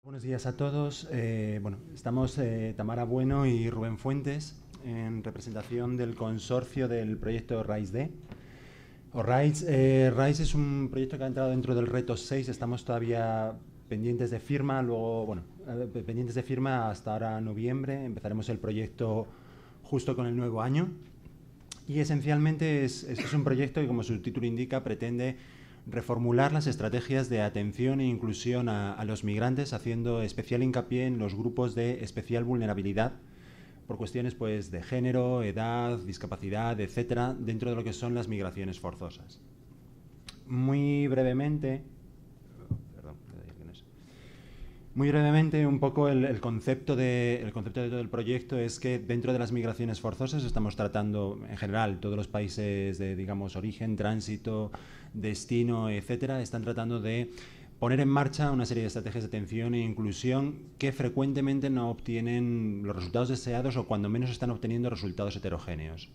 Buenos días a todos. Estamos Tamara Bueno y Rubén Fuentes en representación del consorcio del proyecto RISE-D. RISE es un proyecto que ha entrado dentro del reto 6. Estamos todavía pendientes de firma, pendientes de firma hasta ahora noviembre. Empezaremos el proyecto justo con el nuevo año. Y esencialmente este es un proyecto que, como su título indica, pretende reformular las estrategias de atención e inclusión a los migrantes, haciendo especial hincapié en los grupos de especial vulnerabilidad por cuestiones pues, de género, edad, discapacidad, etcétera, dentro de lo que son las migraciones forzosas. Muy brevemente, un poco el concepto de todo el proyecto es que dentro de las migraciones forzosas estamos tratando, en general, todos los países de, digamos, origen, tránsito, destino, etcétera, están tratando de poner en marcha una serie de estrategias de atención e inclusión que frecuentemente no obtienen los resultados deseados o cuando menos están obteniendo resultados heterogéneos.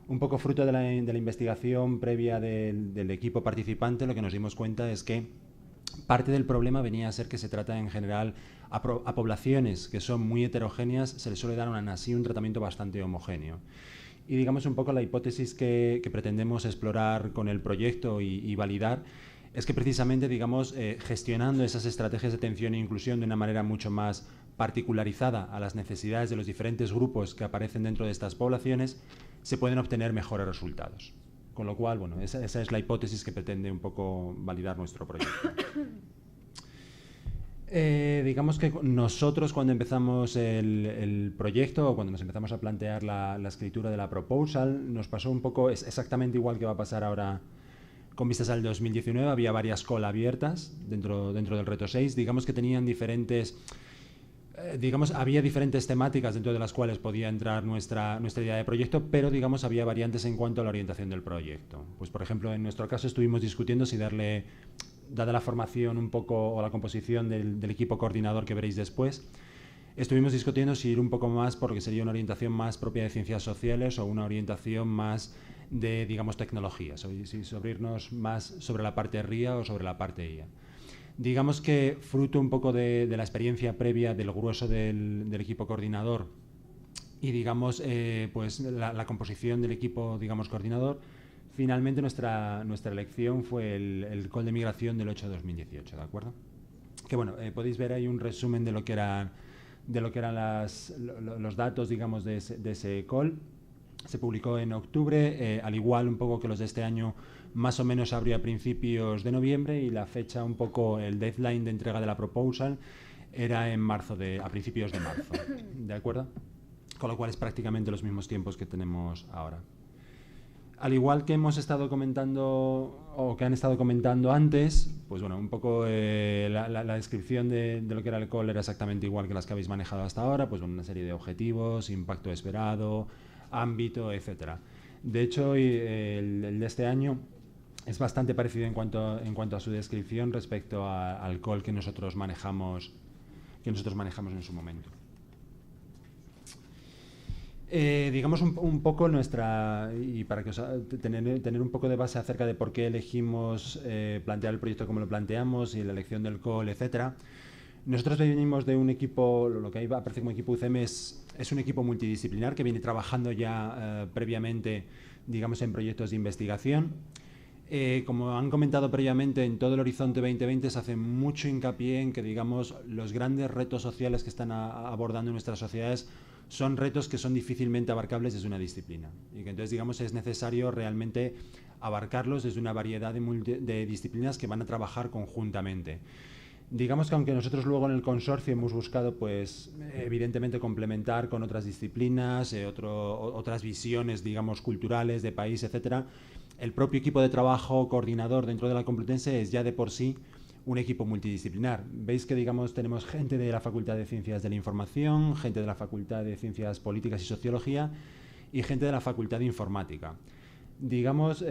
Un poco fruto de la investigación previa del equipo participante, lo que nos dimos cuenta es que parte del problema venía a ser que se trata en general a poblaciones que son muy heterogéneas, se les suele dar así un tratamiento bastante homogéneo. Y digamos un poco la hipótesis que pretendemos explorar con el proyecto y validar es que precisamente, digamos, gestionando esas estrategias de atención e inclusión de una manera mucho más particularizada a las necesidades de los diferentes grupos que aparecen dentro de estas poblaciones, se pueden obtener mejores resultados. Con lo cual, bueno, esa es la hipótesis que pretende un poco validar nuestro proyecto. Digamos que nosotros cuando empezamos el proyecto o cuando nos empezamos a plantear la escritura de la proposal, nos pasó un poco, es exactamente igual que va a pasar ahora con vistas al 2019, había varias call abiertas dentro del reto 6, digamos que tenían diferentes... había diferentes temáticas dentro de las cuales podía entrar nuestra idea de proyecto, pero digamos había variantes en cuanto a la orientación del proyecto. Pues por ejemplo, en nuestro caso estuvimos discutiendo si dada la formación un poco o la composición del equipo coordinador que veréis después, estuvimos discutiendo si ir un poco más por lo que sería una orientación más propia de ciencias sociales o una orientación más de, digamos, tecnologías, o si irnos más sobre la parte RIA o sobre la parte IA. Digamos que fruto un poco de la experiencia previa del grueso del equipo coordinador y digamos pues la composición del equipo, digamos, coordinador, finalmente nuestra elección fue el call de migración del 8 de 2018, ¿de acuerdo? Que bueno, podéis ver ahí un resumen de lo que eran los datos, digamos, de ese call. Se publicó en octubre, al igual un poco que los de este año, más o menos abrió a principios de noviembre y la fecha, un poco el deadline de entrega de la proposal era a principios de marzo, ¿de acuerdo? Con lo cual es prácticamente los mismos tiempos que tenemos ahora. Al igual que hemos estado comentando o que han estado comentando antes, pues bueno, un poco la descripción de lo que era el call era exactamente igual que las que habéis manejado hasta ahora, pues bueno, una serie de objetivos, impacto esperado, ámbito, etcétera. De hecho, el de este año es bastante parecido en cuanto a su descripción respecto al call que nosotros manejamos en su momento. Digamos un poco y para que tener un poco de base acerca de por qué elegimos plantear el proyecto como lo planteamos y la elección del call, etcétera. Nosotros venimos de un equipo, lo que ahí aparece como equipo UCM es un equipo multidisciplinar que viene trabajando ya previamente, digamos, en proyectos de investigación. Como han comentado previamente, en todo el Horizonte 2020 se hace mucho hincapié en que, digamos, los grandes retos sociales que están abordando nuestras sociedades son retos que son difícilmente abarcables desde una disciplina y que entonces, digamos, es necesario realmente abarcarlos desde una variedad de disciplinas que van a trabajar conjuntamente. Digamos que aunque nosotros luego en el consorcio hemos buscado, pues, evidentemente complementar con otras disciplinas, otras visiones, digamos, culturales de país, etcétera, el propio equipo de trabajo coordinador dentro de la Complutense es ya de por sí un equipo multidisciplinar. Veis que, digamos, tenemos gente de la Facultad de Ciencias de la Información, gente de la Facultad de Ciencias Políticas y Sociología y gente de la Facultad de Informática. Digamos,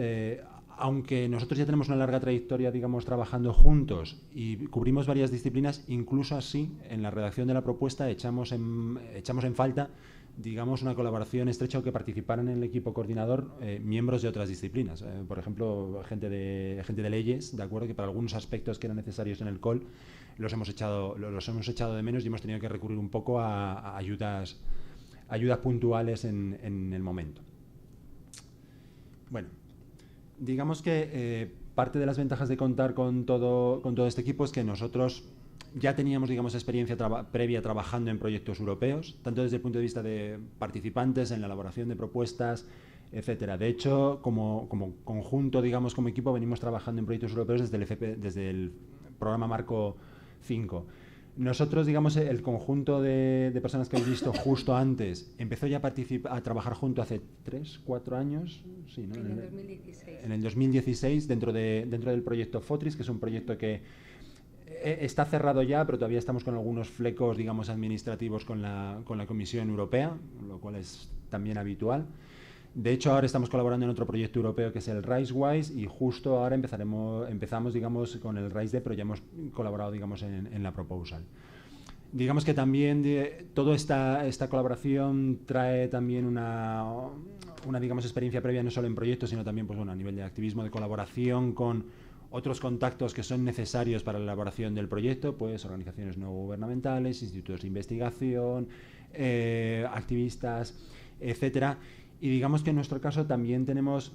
aunque nosotros ya tenemos una larga trayectoria, digamos, trabajando juntos y cubrimos varias disciplinas, incluso así, en la redacción de la propuesta echamos en falta, digamos, una colaboración estrecha o que participaran en el equipo coordinador miembros de otras disciplinas. Por ejemplo, gente de leyes, ¿de acuerdo? Que para algunos aspectos que eran necesarios en el call los hemos echado de menos y hemos tenido que recurrir un poco a ayudas puntuales en el momento. Bueno, digamos que parte de las ventajas de contar con todo este equipo es que nosotros ya teníamos, digamos, experiencia previa trabajando en proyectos europeos, tanto desde el punto de vista de participantes en la elaboración de propuestas, etcétera. De hecho, como conjunto, digamos, como equipo, venimos trabajando en proyectos europeos desde el programa Marco 5. Nosotros, digamos, el conjunto de personas que habéis visto justo antes empezó ya a trabajar junto hace 3-4 años, sí, ¿no? En el 2016. En el 2016, dentro del proyecto FOTRIS, que es un proyecto que está cerrado ya, pero todavía estamos con algunos flecos, digamos, administrativos con la Comisión Europea, lo cual es también habitual. De hecho, ahora estamos colaborando en otro proyecto europeo que es el RISE-WISE y justo ahora empezamos, digamos, con el RISE-D, pero ya hemos colaborado, digamos, en la proposal. Digamos que también toda esta colaboración trae también una digamos, experiencia previa no solo en proyectos, sino también, pues, bueno, a nivel de activismo, de colaboración con otros contactos que son necesarios para la elaboración del proyecto, pues organizaciones no gubernamentales, institutos de investigación, activistas, etcétera. Y digamos que en nuestro caso también tenemos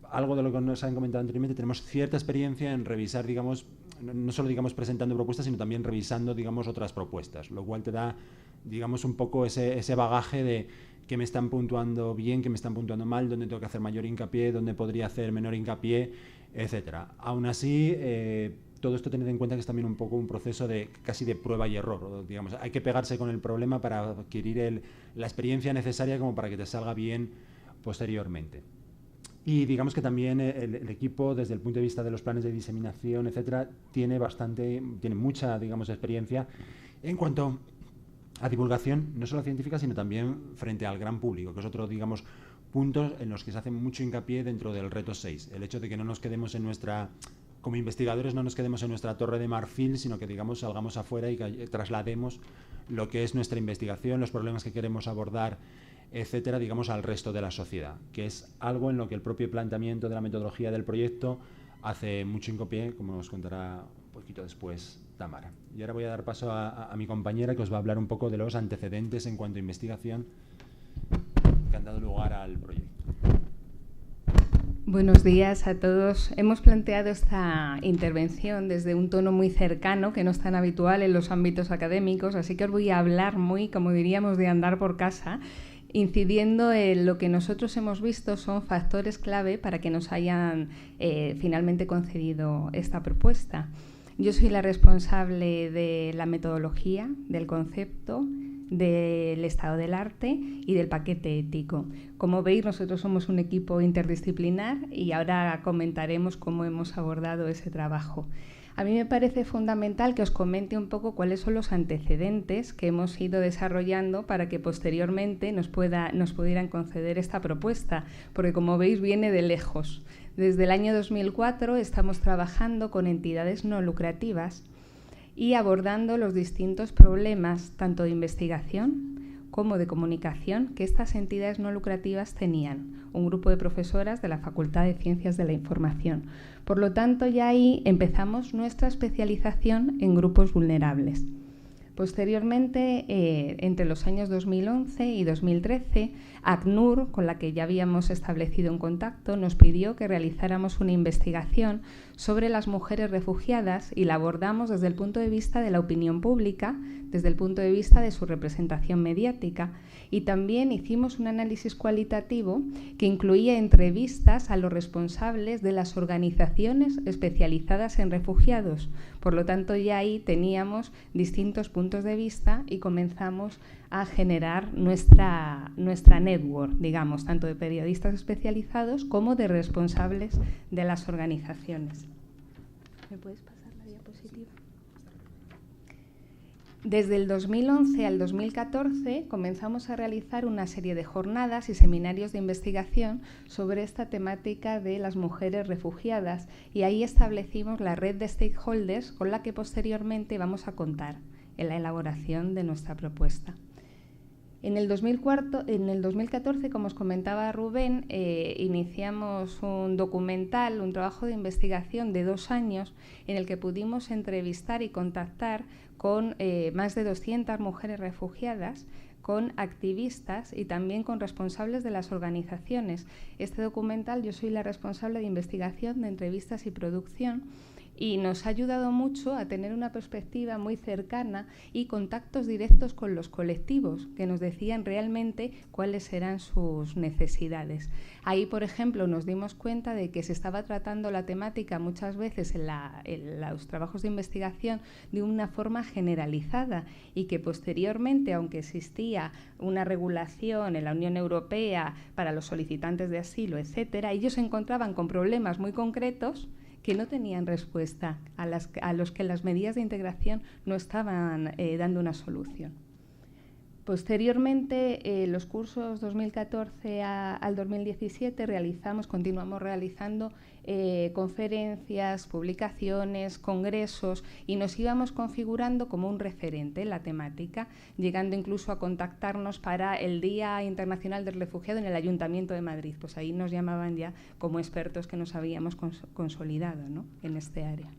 algo de lo que nos han comentado anteriormente, tenemos cierta experiencia en revisar, digamos, no solo, digamos, presentando propuestas, sino también revisando, digamos, otras propuestas, lo cual te da, digamos, un poco ese bagaje de qué me están puntuando bien, qué me están puntuando mal, dónde tengo que hacer mayor hincapié, dónde podría hacer menor hincapié, etcétera. Aún así, todo esto tened en cuenta que es también un poco un proceso casi de prueba y error. Digamos, hay que pegarse con el problema para adquirir la experiencia necesaria como para que te salga bien posteriormente. Y digamos que también el equipo, desde el punto de vista de los planes de diseminación, etcétera, tiene mucha, digamos, experiencia en cuanto a divulgación, no solo científica, sino también frente al gran público, que es otro, digamos, puntos en los que se hace mucho hincapié dentro del reto 6. El hecho de que no nos quedemos como investigadores, no nos quedemos en nuestra torre de marfil, sino que, digamos, salgamos afuera y traslademos lo que es nuestra investigación, los problemas que queremos abordar, etcétera, digamos, al resto de la sociedad, que es algo en lo que el propio planteamiento de la metodología del proyecto hace mucho hincapié, como nos contará un poquito después Tamara. Y ahora voy a dar paso a mi compañera, que os va a hablar un poco de los antecedentes en cuanto a investigación que han dado lugar al proyecto. Buenos días a todos. Hemos planteado esta intervención desde un tono muy cercano, que no es tan habitual en los ámbitos académicos, así que os voy a hablar muy, como diríamos, de andar por casa, incidiendo en lo que nosotros hemos visto son factores clave para que nos hayan finalmente concedido esta propuesta. Yo soy la responsable de la metodología, del concepto, del estado del arte y del paquete ético. Como veis, nosotros somos un equipo interdisciplinar y ahora comentaremos cómo hemos abordado ese trabajo. A mí me parece fundamental que os comente un poco cuáles son los antecedentes que hemos ido desarrollando para que posteriormente nos pudieran conceder esta propuesta, porque como veis viene de lejos. Desde el año 2004 estamos trabajando con entidades no lucrativas y abordando los distintos problemas, tanto de investigación como de comunicación, que estas entidades no lucrativas tenían, un grupo de profesoras de la Facultad de Ciencias de la Información. Por lo tanto, ya ahí empezamos nuestra especialización en grupos vulnerables. Posteriormente, entre los años 2011 y 2013, ACNUR, con la que ya habíamos establecido un contacto, nos pidió que realizáramos una investigación sobre las mujeres refugiadas y la abordamos desde el punto de vista de la opinión pública, desde el punto de vista de su representación mediática, y también hicimos un análisis cualitativo que incluía entrevistas a los responsables de las organizaciones especializadas en refugiados. Por lo tanto, ya ahí teníamos distintos puntos de vista y comenzamos a generar nuestra network, digamos, tanto de periodistas especializados como de responsables de las organizaciones. ¿Me puedes pasar la diapositiva? Desde el 2011 al 2014 comenzamos a realizar una serie de jornadas y seminarios de investigación sobre esta temática de las mujeres refugiadas y ahí establecimos la red de stakeholders con la que posteriormente vamos a contar en la elaboración de nuestra propuesta. En el 2014, como os comentaba Rubén, iniciamos un documental, un trabajo de investigación de 2 años en el que pudimos entrevistar y contactar con más de 200 mujeres refugiadas, con activistas y también con responsables de las organizaciones. Este documental, yo soy la responsable de investigación, de entrevistas y producción, y nos ha ayudado mucho a tener una perspectiva muy cercana y contactos directos con los colectivos que nos decían realmente cuáles eran sus necesidades. Ahí, por ejemplo, nos dimos cuenta de que se estaba tratando la temática muchas veces en los trabajos de investigación de una forma generalizada y que posteriormente, aunque existía una regulación en la Unión Europea para los solicitantes de asilo, etcétera, ellos se encontraban con problemas muy concretos que no tenían respuesta, a los que las medidas de integración no estaban dando una solución. Posteriormente, los cursos 2014 al 2017 continuamos realizando conferencias, publicaciones, congresos, y nos íbamos configurando como un referente en la temática, llegando incluso a contactarnos para el Día Internacional del Refugiado en el Ayuntamiento de Madrid. Pues ahí nos llamaban ya como expertos que nos habíamos consolidado, ¿no?, en este área.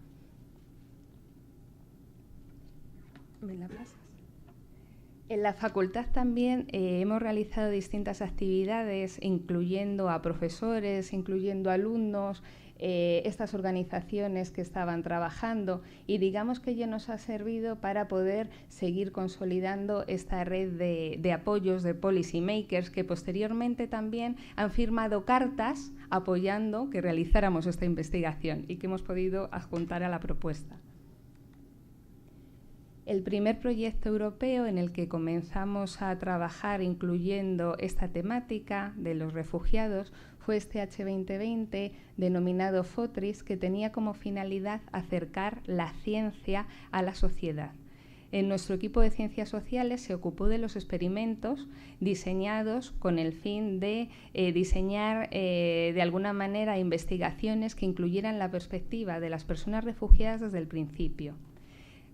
¿Me la pasas? En la facultad también hemos realizado distintas actividades, incluyendo a profesores, incluyendo alumnos, estas organizaciones que estaban trabajando, y digamos que ello nos ha servido para poder seguir consolidando esta red de apoyos de policy makers que posteriormente también han firmado cartas apoyando que realizáramos esta investigación y que hemos podido adjuntar a la propuesta. El primer proyecto europeo en el que comenzamos a trabajar incluyendo esta temática de los refugiados fue este H2020 denominado FOTRIS, que tenía como finalidad acercar la ciencia a la sociedad. En nuestro equipo de Ciencias Sociales se ocupó de los experimentos diseñados con el fin de diseñar de alguna manera investigaciones que incluyeran la perspectiva de las personas refugiadas desde el principio.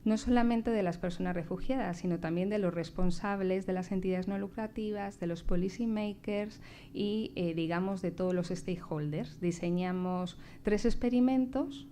No solamente de las personas refugiadas, sino también de los responsables de las entidades no lucrativas, de los policy makers y, digamos, de todos los stakeholders. Diseñamos 3 experimentos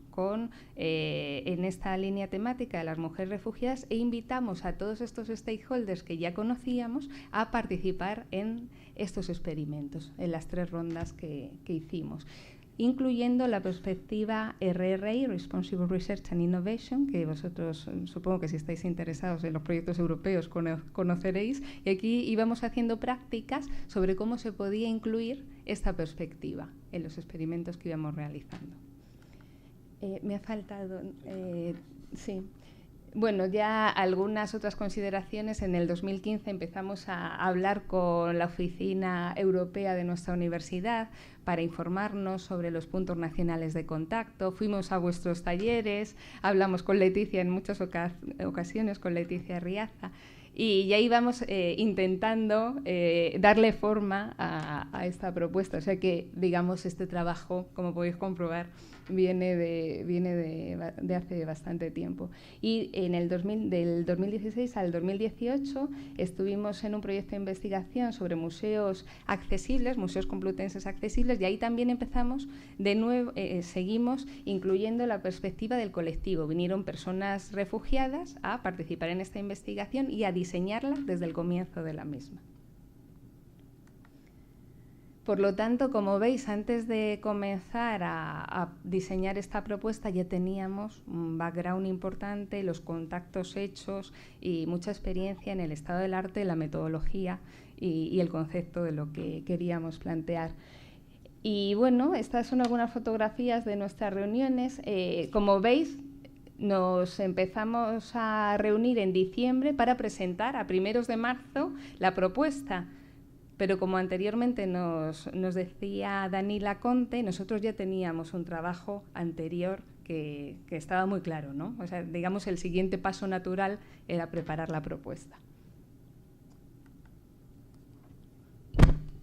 en esta línea temática de las mujeres refugiadas e invitamos a todos estos stakeholders que ya conocíamos a participar en estos experimentos, en las 3 rondas que hicimos, incluyendo la perspectiva RRI, Responsible Research and Innovation, que vosotros supongo que si estáis interesados en los proyectos europeos conoceréis, y aquí íbamos haciendo prácticas sobre cómo se podía incluir esta perspectiva en los experimentos que íbamos realizando. Me ha faltado... sí. Bueno, ya algunas otras consideraciones. En el 2015 empezamos a hablar con la oficina europea de nuestra universidad para informarnos sobre los puntos nacionales de contacto. Fuimos a vuestros talleres, hablamos con Leticia en muchas ocasiones, con Leticia Riaza, y ya íbamos intentando darle forma a esta propuesta. O sea que, digamos, este trabajo, como podéis comprobar, viene de hace bastante tiempo. Y del 2016 al 2018 estuvimos en un proyecto de investigación sobre museos accesibles, museos complutenses accesibles, y ahí también empezamos de nuevo, seguimos incluyendo la perspectiva del colectivo. Vinieron personas refugiadas a participar en esta investigación y a diseñarla desde el comienzo de la misma. Por lo tanto, como veis, antes de comenzar a diseñar esta propuesta ya teníamos un background importante, los contactos hechos y mucha experiencia en el estado del arte, la metodología y el concepto de lo que queríamos plantear. Y bueno, estas son algunas fotografías de nuestras reuniones. Como veis, nos empezamos a reunir en diciembre para presentar a primeros de marzo la propuesta. Pero como anteriormente nos decía Danila Conte, nosotros ya teníamos un trabajo anterior que estaba muy claro, ¿no? O sea, digamos, el siguiente paso natural era preparar la propuesta.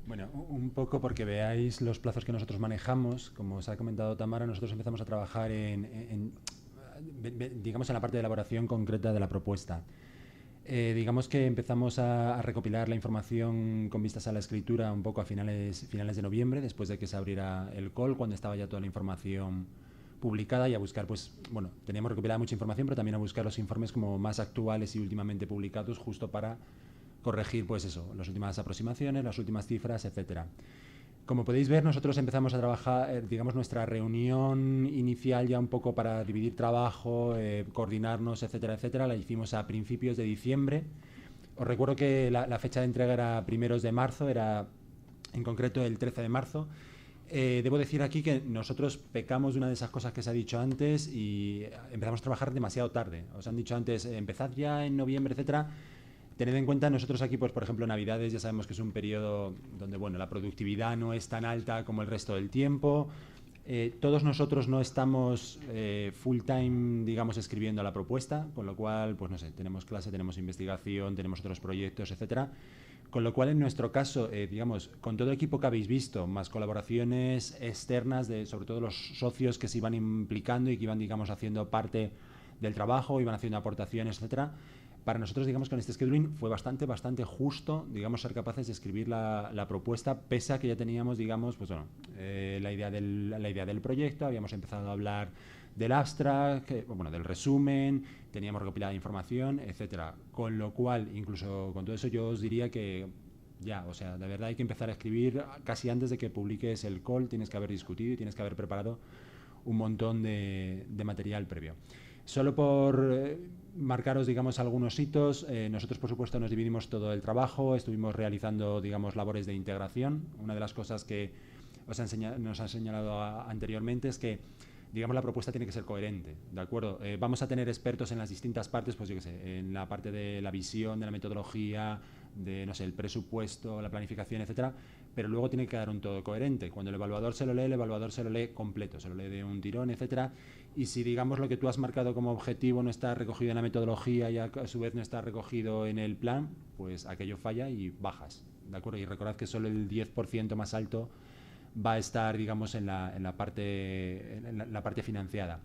Bueno, un poco porque veáis los plazos que nosotros manejamos. Como os ha comentado Tamara, nosotros empezamos a trabajar digamos, en la parte de elaboración concreta de la propuesta. Digamos que empezamos a recopilar la información con vistas a la escritura un poco a finales de noviembre, después de que se abriera el call, cuando estaba ya toda la información publicada, y a buscar, pues, bueno, teníamos recopilada mucha información, pero también a buscar los informes como más actuales y últimamente publicados, justo para corregir, pues eso, las últimas aproximaciones, las últimas cifras, etcétera. Como podéis ver, nosotros empezamos a trabajar, digamos, nuestra reunión inicial ya un poco para dividir trabajo, coordinarnos, etcétera, etcétera, la hicimos a principios de diciembre. Os recuerdo que la fecha de entrega era primeros de marzo, era en concreto el 13 de marzo. Debo decir aquí que nosotros pecamos de una de esas cosas que se ha dicho antes y empezamos a trabajar demasiado tarde. Os han dicho antes, empezad ya en noviembre, etcétera. Tened en cuenta, nosotros aquí, pues por ejemplo, Navidades ya sabemos que es un periodo donde, bueno, la productividad no es tan alta como el resto del tiempo. Todos nosotros no estamos full time, digamos, escribiendo la propuesta, con lo cual, pues no sé, tenemos clase, tenemos investigación, tenemos otros proyectos, etcétera. Con lo cual, en nuestro caso, digamos, con todo el equipo que habéis visto, más colaboraciones externas de, sobre todo, los socios que se iban implicando y que iban, digamos, haciendo parte del trabajo, iban haciendo aportaciones, etcétera. Para nosotros, digamos, con este scheduling fue bastante justo, digamos, ser capaces de escribir la propuesta, pese a que ya teníamos, digamos, pues bueno, la idea del proyecto, habíamos empezado a hablar del abstract, bueno, del resumen, teníamos recopilada información, etcétera. Con lo cual, incluso con todo eso, yo os diría que ya, o sea, de verdad hay que empezar a escribir casi antes de que publiques el call, tienes que haber discutido y tienes que haber preparado un montón de material previo. Solo por marcaros, digamos, algunos hitos, nosotros, por supuesto, nos dividimos todo el trabajo, estuvimos realizando, digamos, labores de integración. Una de las cosas que nos han señalado anteriormente es que, digamos, la propuesta tiene que ser coherente, ¿de acuerdo? Vamos a tener expertos en las distintas partes, pues yo qué sé, en la parte de la visión, de la metodología, de, no sé, el presupuesto, la planificación, etcétera, pero luego tiene que dar un todo coherente. Cuando el evaluador se lo lee completo, se lo lee de un tirón, etcétera. Y si, digamos, lo que tú has marcado como objetivo no está recogido en la metodología y a su vez no está recogido en el plan, pues aquello falla y bajas, ¿de acuerdo? Y recordad que solo el 10% más alto va a estar, digamos, en la parte financiada.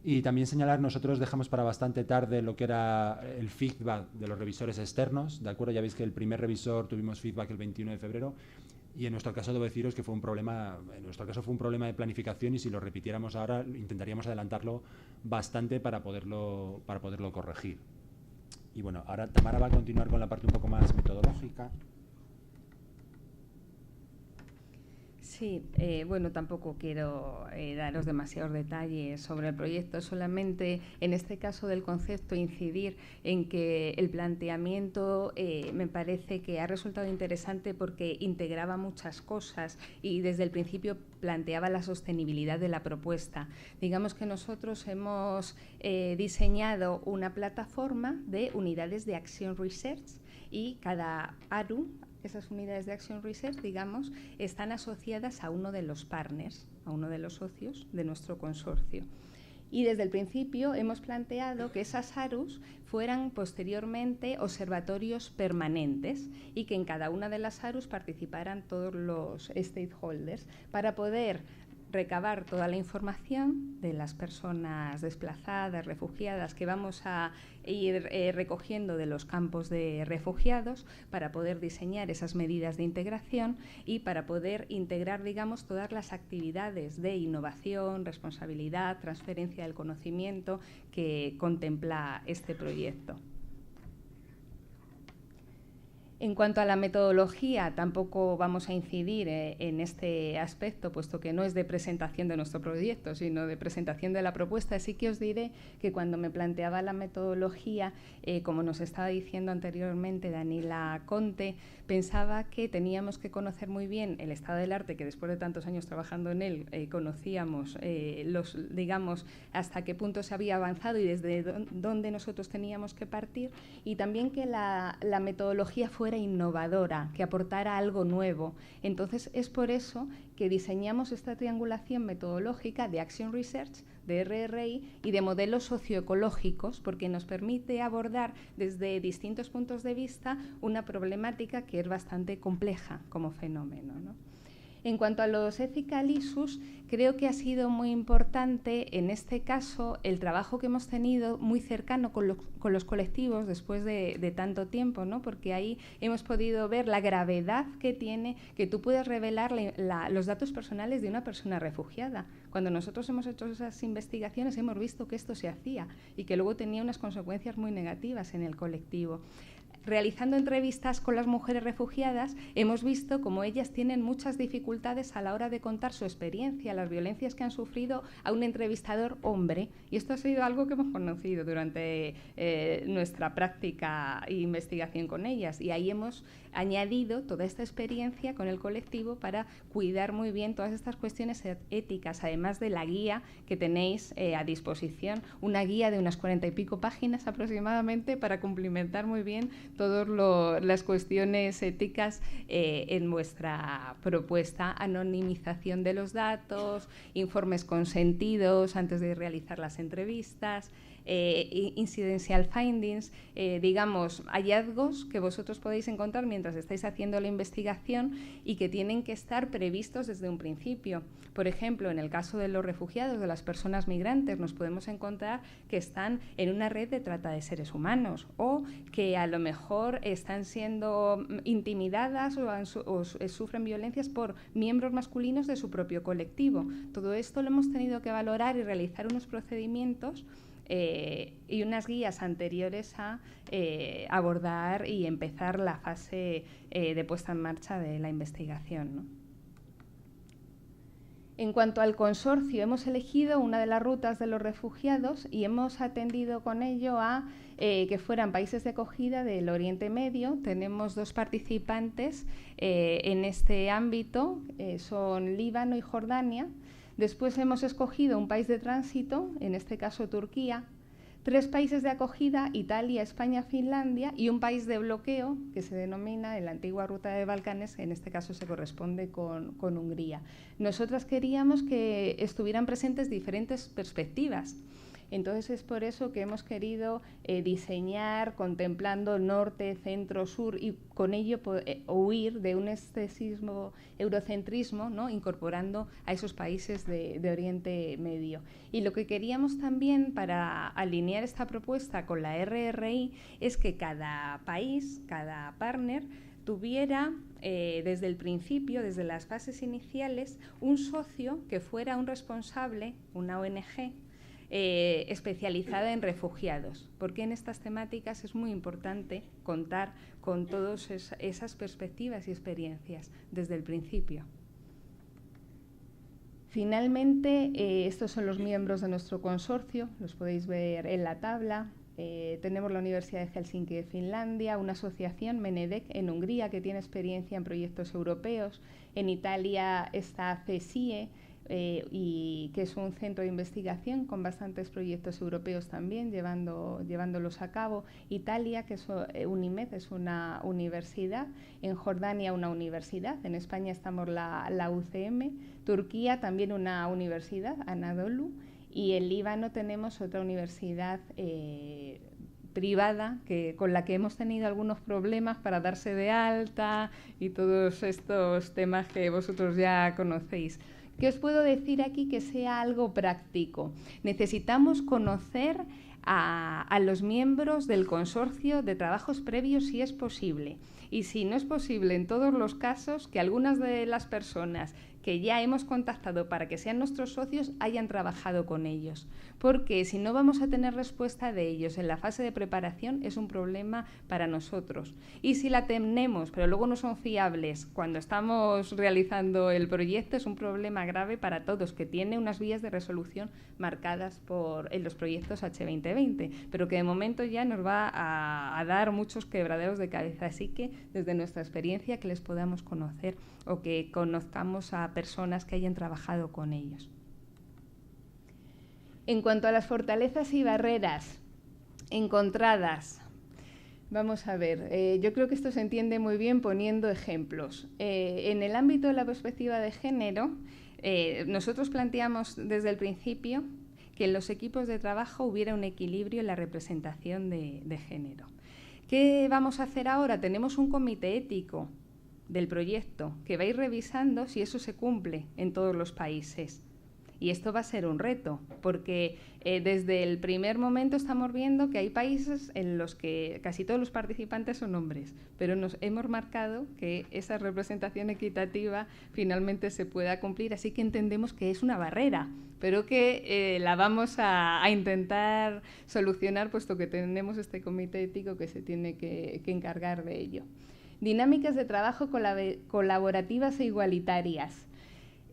Y también señalar, nosotros dejamos para bastante tarde lo que era el feedback de los revisores externos, ¿de acuerdo? Ya veis que el primer revisor tuvimos feedback el 21 de febrero y en nuestro caso debo deciros que fue un problema de planificación, y si lo repitiéramos ahora intentaríamos adelantarlo bastante para poderlo corregir. Y bueno, ahora Tamara va a continuar con la parte un poco más metodológica. Sí, bueno, tampoco quiero daros demasiados detalles sobre el proyecto, solamente en este caso del concepto incidir en que el planteamiento me parece que ha resultado interesante porque integraba muchas cosas y desde el principio planteaba la sostenibilidad de la propuesta. Digamos que nosotros hemos diseñado una plataforma de unidades de Action Research y cada ARU, esas unidades de Action Research, digamos, están asociadas a uno de los partners, a uno de los socios de nuestro consorcio. Y desde el principio hemos planteado que esas ARUs fueran posteriormente observatorios permanentes y que en cada una de las ARUs participaran todos los stakeholders para poder recabar toda la información de las personas desplazadas, refugiadas, que vamos a ir recogiendo de los campos de refugiados para poder diseñar esas medidas de integración y para poder integrar, digamos, todas las actividades de innovación, responsabilidad, transferencia del conocimiento que contempla este proyecto. En cuanto a la metodología, tampoco vamos a incidir en este aspecto, puesto que no es de presentación de nuestro proyecto, sino de presentación de la propuesta. Sí que os diré que cuando me planteaba la metodología, como nos estaba diciendo anteriormente Daniela Conte, pensaba que teníamos que conocer muy bien el estado del arte, que después de tantos años trabajando en él conocíamos digamos, hasta qué punto se había avanzado y desde dónde nosotros teníamos que partir, y también que la metodología fuera innovadora, que aportara algo nuevo. Entonces es por eso que diseñamos esta triangulación metodológica de Action Research, de RRI y de modelos socioecológicos, porque nos permite abordar desde distintos puntos de vista una problemática que es bastante compleja como fenómeno, ¿no? En cuanto a los ethical issues, creo que ha sido muy importante en este caso el trabajo que hemos tenido muy cercano con los colectivos después de tanto tiempo, ¿no? Porque ahí hemos podido ver la gravedad que tiene que tú puedes revelar los datos personales de una persona refugiada. Cuando nosotros hemos hecho esas investigaciones hemos visto que esto se hacía y que luego tenía unas consecuencias muy negativas en el colectivo. Realizando entrevistas con las mujeres refugiadas, hemos visto cómo ellas tienen muchas dificultades a la hora de contar su experiencia, las violencias que han sufrido a un entrevistador hombre. Y esto ha sido algo que hemos conocido durante nuestra práctica e investigación con ellas. Y ahí hemos añadido toda esta experiencia con el colectivo para cuidar muy bien todas estas cuestiones éticas, además de la guía que tenéis a disposición, una guía de unas 40 y pico páginas aproximadamente para cumplimentar muy bien todas las cuestiones éticas en vuestra propuesta, anonimización de los datos, informes consentidos antes de realizar las entrevistas, incidental findings, digamos, hallazgos que vosotros podéis encontrar mientras estáis haciendo la investigación y que tienen que estar previstos desde un principio. Por ejemplo, en el caso de los refugiados, de las personas migrantes, nos podemos encontrar que están en una red de trata de seres humanos o que a lo mejor están siendo intimidadas o sufren violencias por miembros masculinos de su propio colectivo. Todo esto lo hemos tenido que valorar y realizar unos procedimientos y unas guías anteriores a abordar y empezar la fase de puesta en marcha de la investigación, ¿no? En cuanto al consorcio, hemos elegido una de las rutas de los refugiados y hemos atendido con ello a que fueran países de acogida del Oriente Medio. Tenemos 2 participantes en este ámbito, son Líbano y Jordania. Después hemos escogido un país de tránsito, en este caso Turquía, 3 países de acogida, Italia, España, Finlandia, y un país de bloqueo que se denomina en la antigua ruta de Balcanes, en este caso se corresponde con Hungría. Nosotras queríamos que estuvieran presentes diferentes perspectivas. Entonces es por eso que hemos querido diseñar contemplando norte, centro, sur y con ello huir de un excesismo eurocentrismo, ¿no? Incorporando a esos países de Oriente Medio. Y lo que queríamos también para alinear esta propuesta con la RRI es que cada país, cada partner, tuviera desde el principio, desde las fases iniciales, un socio que fuera un responsable, una ONG, especializada en refugiados, porque en estas temáticas es muy importante contar con todas esas perspectivas y experiencias desde el principio. Finalmente, estos son los miembros de nuestro consorcio, los podéis ver en la tabla. Tenemos la Universidad de Helsinki de Finlandia, una asociación, Menedek, en Hungría, que tiene experiencia en proyectos europeos. En Italia está CESIE, y que es un centro de investigación con bastantes proyectos europeos también, llevándolos a cabo. Italia, que es UNIMED, es una universidad. En Jordania, una universidad. En España estamos la UCM. Turquía, también una universidad, Anadolu. Y en Líbano tenemos otra universidad privada con la que hemos tenido algunos problemas para darse de alta y todos estos temas que vosotros ya conocéis. ¿Qué os puedo decir aquí que sea algo práctico? Necesitamos conocer a los miembros del consorcio de trabajos previos si es posible. Y si no es posible en todos los casos, que algunas de las personas que ya hemos contactado para que sean nuestros socios hayan trabajado con ellos. Porque si no vamos a tener respuesta de ellos en la fase de preparación, es un problema para nosotros. Y si la tenemos, pero luego no son fiables cuando estamos realizando el proyecto, es un problema grave para todos, que tiene unas vías de resolución marcadas en los proyectos H2020, pero que de momento ya nos va a dar muchos quebraderos de cabeza. Así que, desde nuestra experiencia, que les podamos conocer o que conozcamos a personas que hayan trabajado con ellos. En cuanto a las fortalezas y barreras encontradas, vamos a ver, yo creo que esto se entiende muy bien poniendo ejemplos. En el ámbito de la perspectiva de género, nosotros planteamos desde el principio que en los equipos de trabajo hubiera un equilibrio en la representación de género. ¿Qué vamos a hacer ahora? Tenemos un comité ético del proyecto, que va a ir revisando si eso se cumple en todos los países. Y esto va a ser un reto, porque desde el primer momento estamos viendo que hay países en los que casi todos los participantes son hombres, pero nos hemos marcado que esa representación equitativa finalmente se pueda cumplir, así que entendemos que es una barrera, pero que la vamos a intentar solucionar, puesto que tenemos este comité ético que se tiene que encargar de ello. Dinámicas de trabajo colaborativas e igualitarias.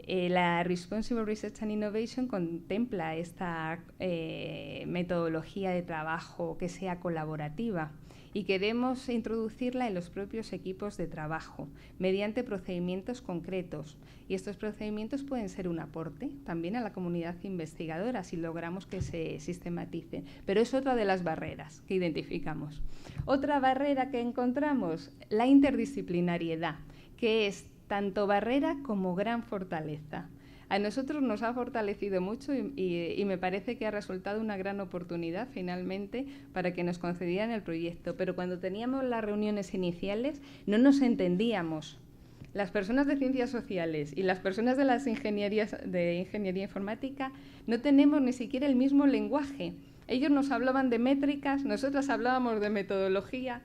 La Responsible Research and Innovation contempla esta metodología de trabajo que sea colaborativa y queremos introducirla en los propios equipos de trabajo mediante procedimientos concretos. Y estos procedimientos pueden ser un aporte también a la comunidad investigadora si logramos que se sistematicen. Pero es otra de las barreras que identificamos. Otra barrera que encontramos, la interdisciplinariedad, que es tanto barrera como gran fortaleza. A nosotros nos ha fortalecido mucho y me parece que ha resultado una gran oportunidad finalmente para que nos concedieran el proyecto. Pero cuando teníamos las reuniones iniciales no nos entendíamos. Las personas de ciencias sociales y las personas de las ingenierías de ingeniería informática no tenemos ni siquiera el mismo lenguaje. Ellos nos hablaban de métricas, nosotras hablábamos de metodología.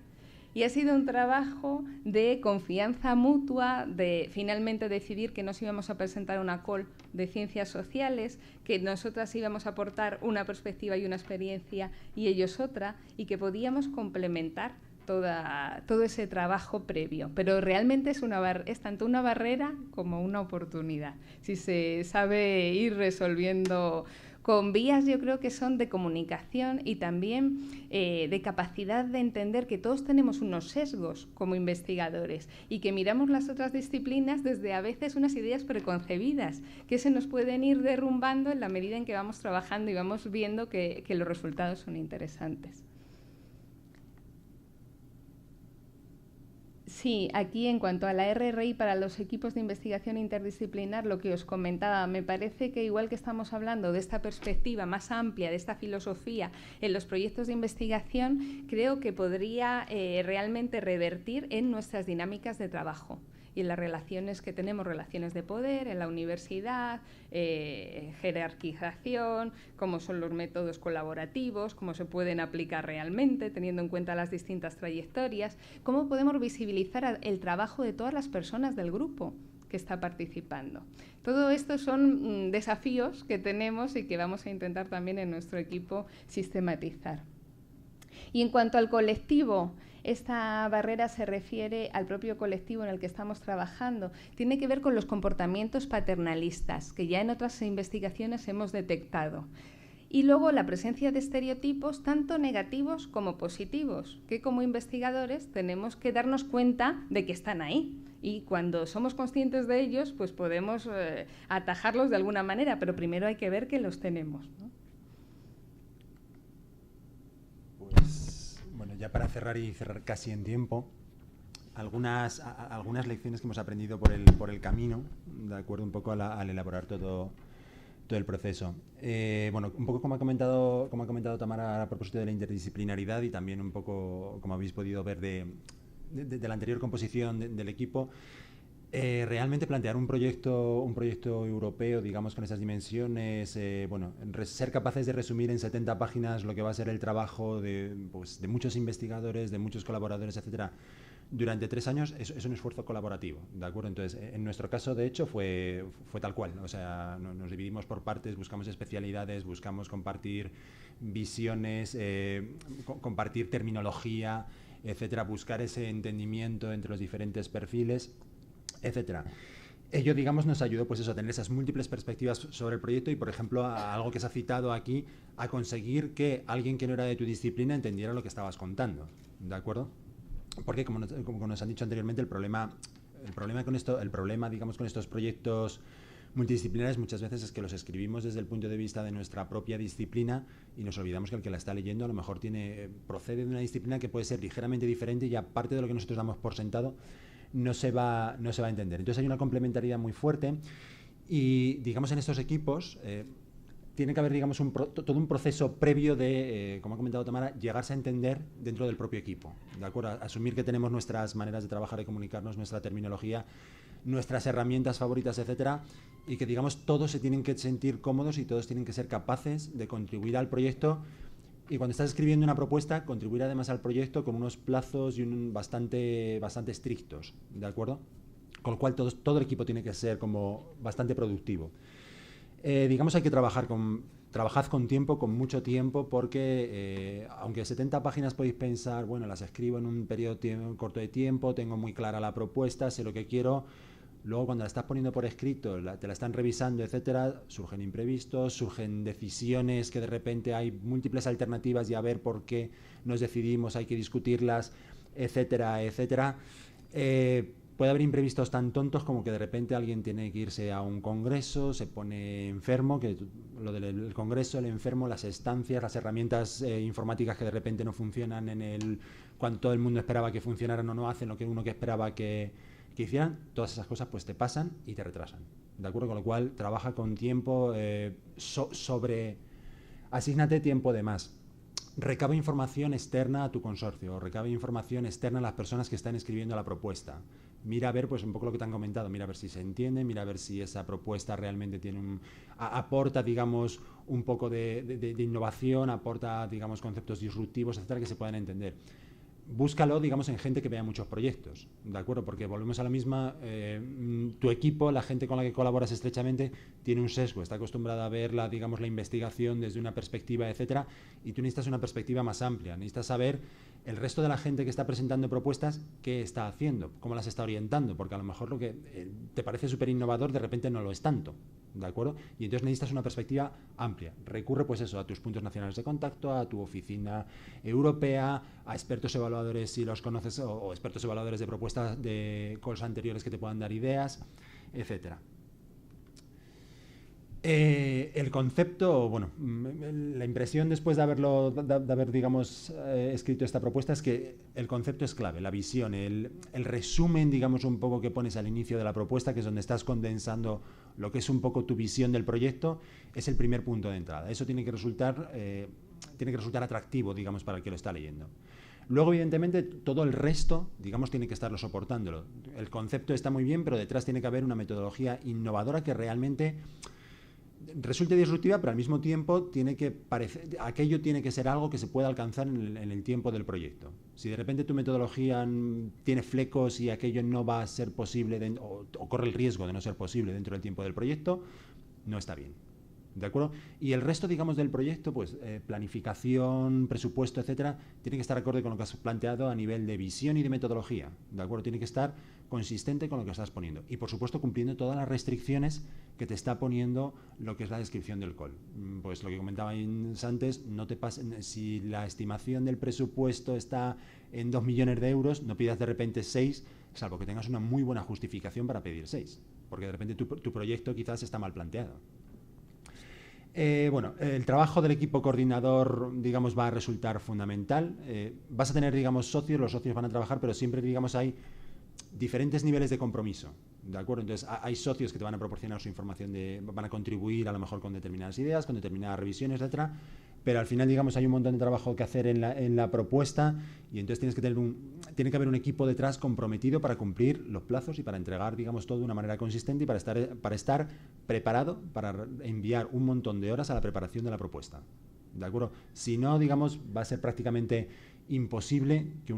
Y ha sido un trabajo de confianza mutua, de finalmente decidir que nos íbamos a presentar una call de ciencias sociales, que nosotras íbamos a aportar una perspectiva y una experiencia y ellos otra, y que podíamos complementar todo ese trabajo previo. Pero realmente es tanto una barrera como una oportunidad, si se sabe ir resolviendo con vías, yo creo que son de comunicación y también de capacidad de entender que todos tenemos unos sesgos como investigadores y que miramos las otras disciplinas desde a veces unas ideas preconcebidas que se nos pueden ir derrumbando en la medida en que vamos trabajando y vamos viendo que los resultados son interesantes. Sí, aquí en cuanto a la RRI para los equipos de investigación interdisciplinar, lo que os comentaba, me parece que igual que estamos hablando de esta perspectiva más amplia, de esta filosofía en los proyectos de investigación, creo que podría realmente revertir en nuestras dinámicas de trabajo y en las relaciones que tenemos, relaciones de poder en la universidad, jerarquización, cómo son los métodos colaborativos, cómo se pueden aplicar realmente, teniendo en cuenta las distintas trayectorias, cómo podemos visibilizar el trabajo de todas las personas del grupo que está participando. Todo esto son desafíos que tenemos y que vamos a intentar también en nuestro equipo sistematizar. Y en cuanto al colectivo, esta barrera se refiere al propio colectivo en el que estamos trabajando. Tiene que ver con los comportamientos paternalistas, que ya en otras investigaciones hemos detectado. Y luego la presencia de estereotipos, tanto negativos como positivos, que como investigadores tenemos que darnos cuenta de que están ahí. Y cuando somos conscientes de ellos, pues podemos atajarlos de alguna manera, pero primero hay que ver que los tenemos, ¿no? Ya para cerrar y cerrar casi en tiempo, algunas lecciones que hemos aprendido por el camino, de acuerdo un poco al elaborar todo el proceso. Un poco como ha comentado Tamara a propósito de la interdisciplinaridad y también un poco como habéis podido ver de la anterior composición del equipo. Realmente plantear un proyecto europeo, digamos, con esas dimensiones, ser capaces de resumir en 70 páginas lo que va a ser el trabajo de muchos investigadores, de muchos colaboradores, etcétera, durante 3 años, es un esfuerzo colaborativo, ¿de acuerdo? Entonces, en nuestro caso, de hecho, fue tal cual. O sea, nos dividimos por partes, buscamos especialidades, buscamos compartir visiones, compartir terminología, etcétera, buscar ese entendimiento entre los diferentes perfiles, etcétera. Ello, digamos, nos ayudó pues eso, a tener esas múltiples perspectivas sobre el proyecto y, por ejemplo, a algo que se ha citado aquí, a conseguir que alguien que no era de tu disciplina entendiera lo que estabas contando, ¿de acuerdo? Porque, como nos han dicho anteriormente, el problema con estos proyectos multidisciplinares muchas veces es que los escribimos desde el punto de vista de nuestra propia disciplina y nos olvidamos que el que la está leyendo a lo mejor procede de una disciplina que puede ser ligeramente diferente y aparte de lo que nosotros damos por sentado, no se va a entender. Entonces hay una complementariedad muy fuerte y, digamos, en estos equipos tiene que haber, digamos, todo un proceso previo de, como ha comentado Tamara, llegarse a entender dentro del propio equipo, ¿de acuerdo? Asumir que tenemos nuestras maneras de trabajar, de comunicarnos, nuestra terminología, nuestras herramientas favoritas, etcétera, y que, digamos, todos se tienen que sentir cómodos y todos tienen que ser capaces de contribuir al proyecto. Y cuando estás escribiendo una propuesta, contribuir además al proyecto con unos plazos y bastante estrictos, ¿de acuerdo? Con lo cual todo el equipo tiene que ser como bastante productivo. Digamos, hay que trabajad con tiempo, con mucho tiempo, porque aunque 70 páginas podéis pensar, bueno, las escribo en un periodo corto de tiempo, tengo muy clara la propuesta, sé lo que quiero, luego cuando la estás poniendo por escrito, te la están revisando, etcétera, surgen imprevistos, surgen decisiones que de repente hay múltiples alternativas y a ver por qué nos decidimos, hay que discutirlas, etcétera, etcétera. Puede haber imprevistos tan tontos como que de repente alguien tiene que irse a un congreso, se pone enfermo, que lo del congreso, el enfermo, las estancias, las herramientas informáticas que de repente no funcionan cuando todo el mundo esperaba que funcionaran o no hacen lo que uno que esperaba que hicieran, todas esas cosas pues te pasan y te retrasan, ¿de acuerdo? Con lo cual trabaja con tiempo, asígnate tiempo de más. Recaba información externa a tu consorcio, recaba información externa a las personas que están escribiendo la propuesta. Mira a ver, pues un poco lo que te han comentado, mira a ver si se entiende, mira a ver si esa propuesta realmente aporta, digamos, un poco de innovación, aporta, digamos, conceptos disruptivos, etcétera, que se puedan entender. Búscalo, digamos, en gente que vea muchos proyectos, ¿de acuerdo? Porque volvemos a la misma, tu equipo, la gente con la que colaboras estrechamente, tiene un sesgo, está acostumbrada a ver la investigación desde una perspectiva, etcétera, y tú necesitas una perspectiva más amplia, necesitas saber el resto de la gente que está presentando propuestas, qué está haciendo, cómo las está orientando, porque a lo mejor lo que te parece súper innovador, de repente no lo es tanto, ¿de acuerdo? Y entonces necesitas una perspectiva amplia. Recurre, pues eso, a tus puntos nacionales de contacto, a tu oficina europea, a expertos evaluadores si los conoces, o expertos evaluadores de propuestas de calls anteriores que te puedan dar ideas, etcétera. El concepto, bueno, la impresión después de haber, digamos, escrito esta propuesta es que el concepto es clave, la visión, el resumen, digamos, un poco que pones al inicio de la propuesta, que es donde estás condensando lo que es un poco tu visión del proyecto, es el primer punto de entrada. Eso tiene que resultar atractivo, digamos, para el que lo está leyendo. Luego, evidentemente, todo el resto, digamos, tiene que estarlo soportándolo. El concepto está muy bien, pero detrás tiene que haber una metodología innovadora que realmente resulte disruptiva, pero al mismo tiempo aquello tiene que ser algo que se pueda alcanzar en el tiempo del proyecto. Si de repente tu metodología tiene flecos y aquello no va a ser posible o corre el riesgo de no ser posible dentro del tiempo del proyecto, no está bien. ¿De acuerdo? Y el resto, digamos, del proyecto, pues planificación, presupuesto, etcétera, tiene que estar acorde con lo que has planteado a nivel de visión y de metodología. ¿De acuerdo? Tiene que estar consistente con lo que estás poniendo. Y, por supuesto, cumpliendo todas las restricciones que te está poniendo lo que es la descripción del call. Pues lo que comentaba antes, no te si la estimación del presupuesto está en 2 millones de euros, no pidas de repente 6, salvo que tengas una muy buena justificación para pedir 6. Porque de repente tu proyecto quizás está mal planteado. Bueno, el trabajo del equipo coordinador, digamos, va a resultar fundamental. Vas a tener, digamos, socios, los socios van a trabajar, pero siempre, digamos, hay diferentes niveles de compromiso, ¿de acuerdo? Entonces, hay socios que te van a proporcionar su información, van a contribuir a lo mejor con determinadas ideas, con determinadas revisiones, etcétera, pero al final, digamos, hay un montón de trabajo que hacer en la propuesta y entonces tiene que haber un equipo detrás comprometido para cumplir los plazos y para entregar, digamos, todo de una manera consistente y para estar preparado para enviar un montón de horas a la preparación de la propuesta, ¿de acuerdo? Si no, digamos, va a ser prácticamente imposible que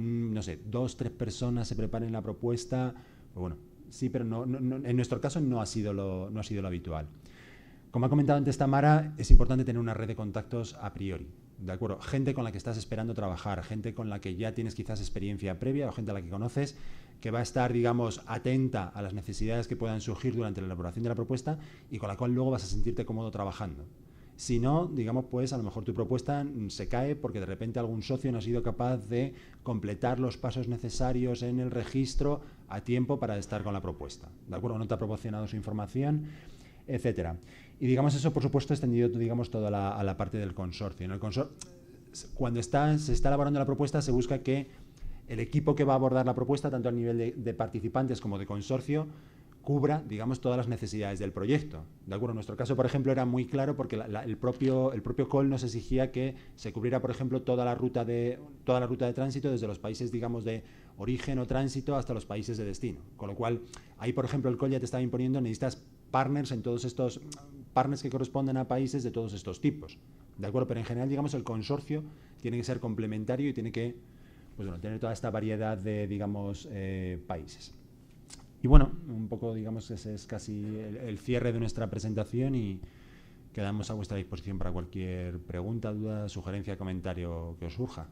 2, 3 personas se preparen la propuesta. Pues bueno, sí, pero no, en nuestro caso no ha sido lo habitual. Como ha comentado antes Tamara, es importante tener una red de contactos a priori, ¿de acuerdo? Gente con la que estás esperando trabajar, gente con la que ya tienes quizás experiencia previa o gente a la que conoces, que va a estar, digamos, atenta a las necesidades que puedan surgir durante la elaboración de la propuesta y con la cual luego vas a sentirte cómodo trabajando. Si no, digamos, pues a lo mejor tu propuesta se cae porque de repente algún socio no ha sido capaz de completar los pasos necesarios en el registro a tiempo para estar con la propuesta, ¿de acuerdo? No te ha proporcionado su información, etcétera. Y digamos eso, por supuesto, extendido, digamos, toda a la parte del consorcio. En el cuando se está elaborando la propuesta, se busca que el equipo que va a abordar la propuesta, tanto a nivel de participantes como de consorcio, cubra, digamos, todas las necesidades del proyecto. ¿De acuerdo? En nuestro caso, por ejemplo, era muy claro porque el propio call nos exigía que se cubriera, por ejemplo, toda la ruta de tránsito desde los países, digamos, de origen o tránsito hasta los países de destino. Con lo cual, ahí, por ejemplo, el call ya te estaba imponiendo, necesitas partners en todos estos partners que corresponden a países de todos estos tipos. ¿De acuerdo? Pero en general, digamos, el consorcio tiene que ser complementario y tiene que, pues bueno, tener toda esta variedad de, digamos, países. Y bueno, un poco, digamos, ese es casi el cierre de nuestra presentación y quedamos a vuestra disposición para cualquier pregunta, duda, sugerencia, comentario que os surja.